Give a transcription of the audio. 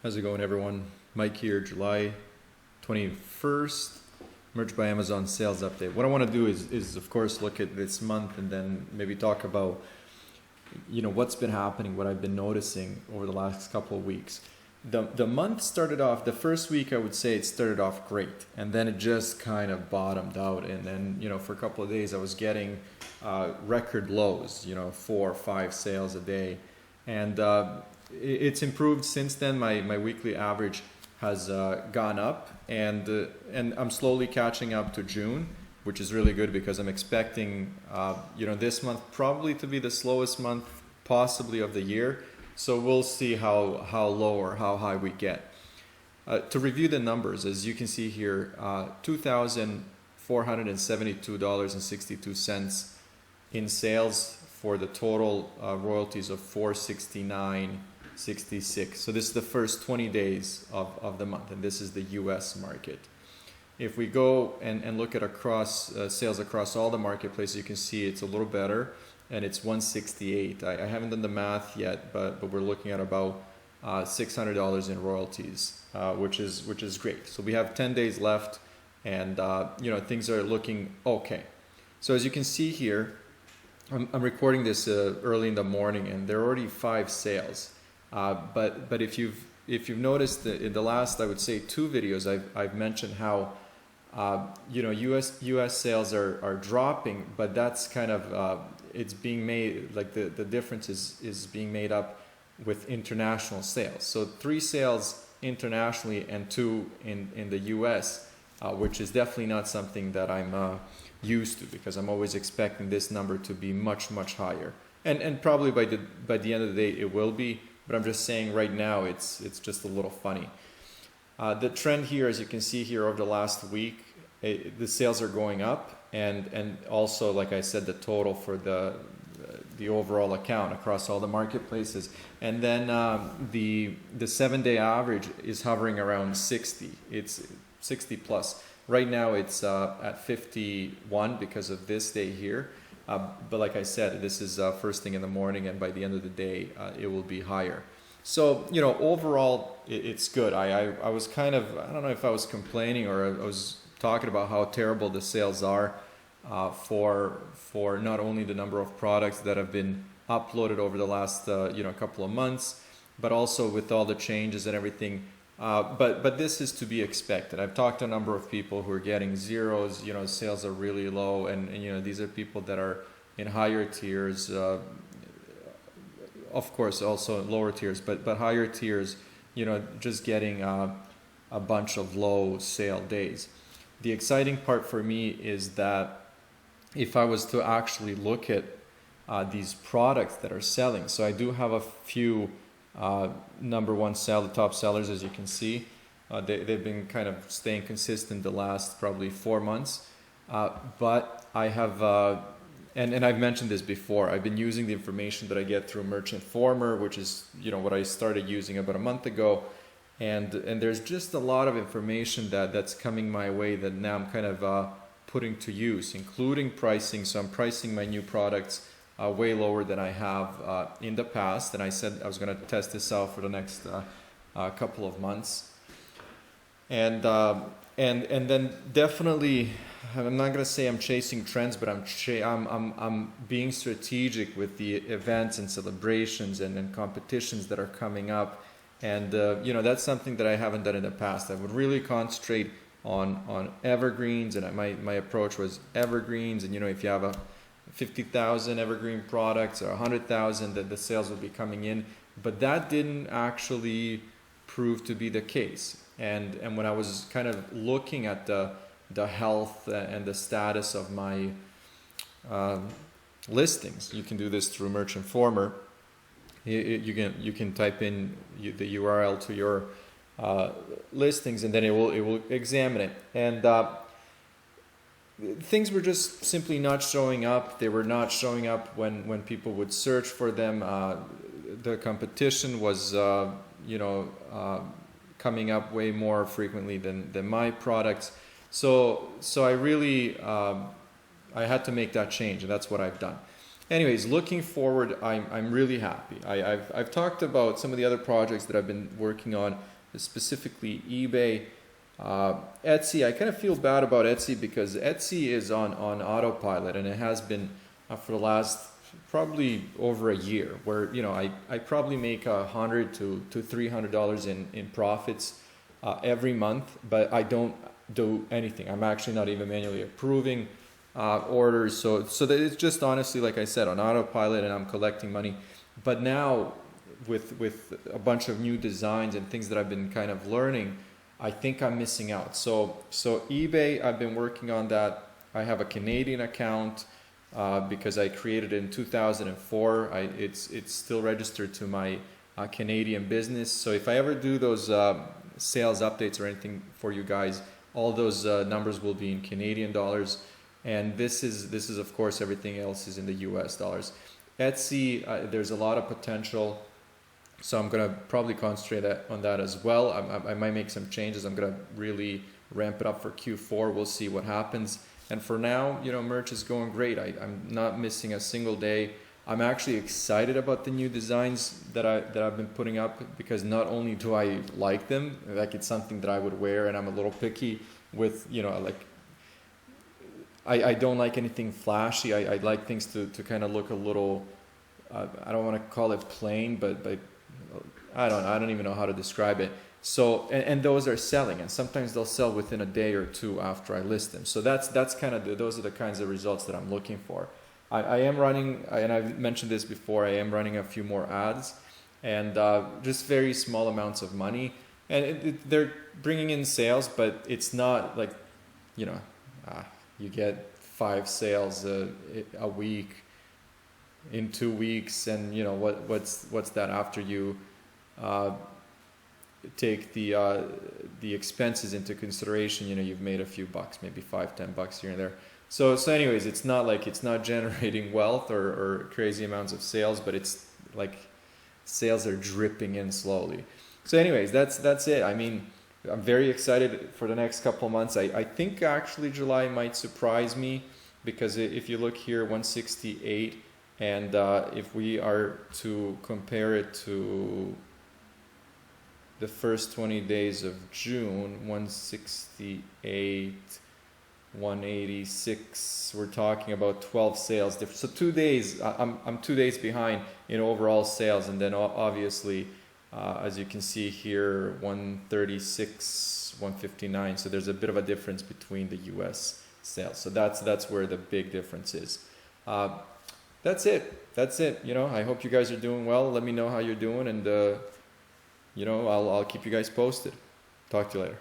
How's it going, everyone? Mike here, July 21st, Merch by Amazon sales update. What I want to do is of course, look at this month and then maybe talk about, what's been happening, what I've been noticing over the last couple of weeks. The month started off, the first week I would say it started off great, and then it just kind of bottomed out. And then, for a couple of days I was getting record lows, 4 or 5 sales a day. And it's improved since then. My weekly average has gone up, and I'm slowly catching up to June, which is really good because I'm expecting this month probably to be the slowest month possibly of the year. So we'll see how low or how high we get. To review the numbers, as you can see here, $2,472.62 in sales for the total royalties of $469.66. So this is the first 20 days of the month, and this is the US market. If we go and look at sales across all the marketplaces, you can see it's a little better, and it's 168. I haven't done the math yet, but we're looking at about $600 in royalties, which is great. So we have 10 days left, and things are looking okay. So as you can see here, I'm recording this early in the morning, and there are already 5 sales. But if you've noticed that in the last, I would say, 2 videos, I've mentioned how US sales are dropping, but that's kind of it's being made, like the difference is being made up with international sales. So 3 sales internationally and 2 in the US, which is definitely not something that I'm used to, because I'm always expecting this number to be much higher, and probably by the end of the day it will be. But I'm just saying right now it's just a little funny. The trend here, as you can see here, over the last week, the sales are going up, and also, like I said, the total for the overall account across all the marketplaces. And then the 7-day average is hovering around 60. It's 60 plus. Right now it's at 51 because of this day here. But like I said, this is first thing in the morning, and by the end of the day, it will be higher. So, overall, it's good. I was kind of, I don't know if I was complaining or I was talking about how terrible the sales are for not only the number of products that have been uploaded over the last, couple of months, but also with all the changes and everything. But this is to be expected. I've talked to a number of people who are getting zeros. Sales are really low, and these are people that are in higher tiers. Of course, also lower tiers, but higher tiers. Just getting a bunch of low sale days. The exciting part for me is that if I was to actually look at these products that are selling, so I do have a few. Number one top sellers, as you can see, they've been kind of staying consistent the last probably 4 months, but I have and I've mentioned this before, I've been using the information that I get through Merchant Informer, which is what I started using about a month ago, and there's just a lot of information that's coming my way that now I'm kind of putting to use, including pricing. So I'm pricing my new products way lower than I have in the past, and I said I was going to test this out for the next couple of months, and then definitely, I'm not going to say I'm chasing trends, but I'm being strategic with the events and celebrations and competitions that are coming up, and that's something that I haven't done in the past. I would really concentrate on evergreens, and my approach was evergreens, and if you have 50,000 evergreen products or 100,000, that the sales will be coming in, but that didn't actually prove to be the case. And when I was kind of looking at the health and the status of my listings, you can do this through Merchant Informer. You can type in the URL to your listings, and then it will examine it. And things were just simply not showing up. They were not showing up when people would search for them. The competition was, coming up way more frequently than my products. So I really, I had to make that change, and that's what I've done. anyways, looking forward, I'm really happy. I've talked about some of the other projects that I've been working on, specifically eBay, Etsy. I kind of feel bad about Etsy because Etsy is on autopilot, and it has been for the last probably over a year, where I probably make $100 to $300 in profits every month, but I don't do anything. I'm actually not even manually approving orders, so that it's just honestly, like I said, on autopilot, and I'm collecting money. But now with a bunch of new designs and things that I've been kind of learning, I think I'm missing out. So eBay, I've been working on that. I have a Canadian account because I created it in 2004. It's still registered to my Canadian business. So if I ever do those sales updates or anything for you guys, all those numbers will be in Canadian dollars. And this is of course, everything else is in the US dollars. Etsy, there's a lot of potential, so I'm gonna probably concentrate on that as well. I might make some changes. I'm gonna really ramp it up for Q4. We'll see what happens. And for now, merch is going great. I'm not missing a single day. I'm actually excited about the new designs that I've been putting up, because not only do I like them, like it's something that I would wear, and I'm a little picky with, like I don't like anything flashy. I like things to kind of look a little, I don't want to call it plain, but I don't even know how to describe it. So, and those are selling, and sometimes they'll sell within a day or two after I list them. So that's kind of those are the kinds of results that I'm looking for. I am running, and I've mentioned this before, I am running a few more ads, and just very small amounts of money, and they're bringing in sales, but it's not like, you get 5 sales a week in 2 weeks, and what's that after you take the expenses into consideration? You've made a few bucks, maybe $5-10 here and there. So anyways, it's not generating wealth or crazy amounts of sales, but it's like sales are dripping in slowly. So anyways, that's it. I mean, I'm very excited for the next couple of months. I think actually July might surprise me, because if you look here, 168, and if we are to compare it to the first 20 days of June, 168, 186, we're talking about 12 sales difference. So 2 days, I'm 2 days behind in overall sales, and then obviously as you can see here, 136, 159. So there's a bit of a difference between the US sales. So that's where the big difference is. That's it. I hope you guys are doing well. Let me know how you're doing, and I'll keep you guys posted. Talk to you later.